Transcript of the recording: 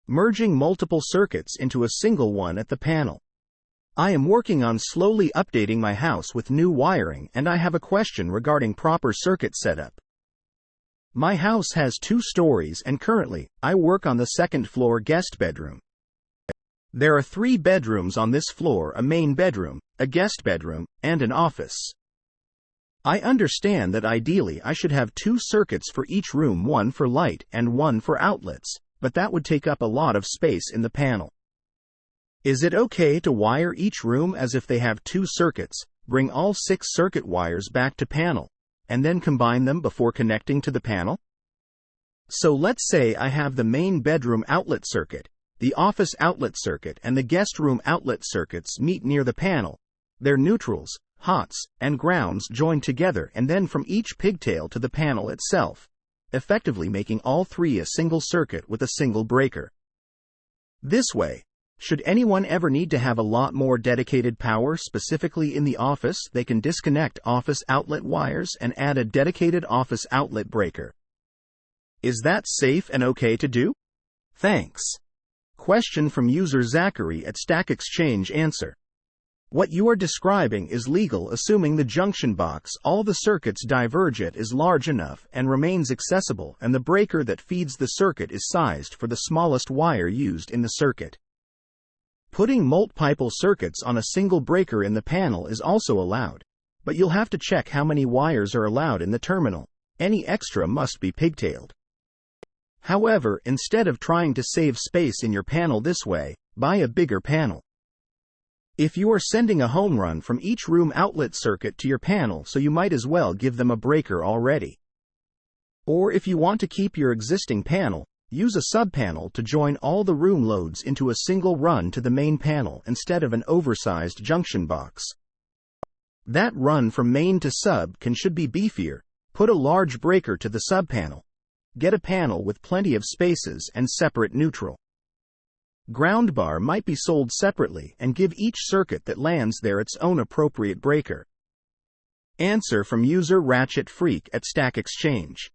merging multiple circuits into a single one at the panel. I am working on slowly updating my house with new wiring, and I have a question regarding proper circuit setup. My house has 2 stories and currently, I work on the second floor guest bedroom. There are 3 bedrooms on this floor: a main bedroom, a guest bedroom, and an office. I understand that ideally I should have 2 circuits for each room, one for light and one for outlets, but that would take up a lot of space in the panel. Is it okay to wire each room as if they have 2 circuits, bring all 6 circuit wires back to panel, and then combine them before connecting to the panel? So let's say I have the main bedroom outlet circuit, the office outlet circuit, and the guest room outlet circuits meet near the panel. Their neutrals, hots, and grounds join together and then from each pigtail to the panel itself, effectively making all 3 a single circuit with a single breaker. This way, should anyone ever need to have a lot more dedicated power specifically in the office, they can disconnect office outlet wires and add a dedicated office outlet breaker. Is that safe and okay to do? Thanks. Question from user Zachary at Stack Exchange. Answer: what you are describing is legal assuming the junction box all the circuits diverge at is large enough and remains accessible, and the breaker that feeds the circuit is sized for the smallest wire used in the circuit. Putting multiple circuits on a single breaker in the panel is also allowed, but you'll have to check how many wires are allowed in the terminal. Any extra must be pigtailed. However, instead of trying to save space in your panel this way, buy a bigger panel. If you are sending a home run from each room outlet circuit to your panel, so you might as well give them a breaker already. Or if you want to keep your existing panel, use a subpanel to join all the room loads into a single run to the main panel instead of an oversized junction box. That run from main to sub should be beefier. Put a large breaker to the subpanel. Get a panel with plenty of spaces and separate neutral. Ground bar might be sold separately and give each circuit that lands there its own appropriate breaker. Answer from user Ratchet Freak at Stack Exchange.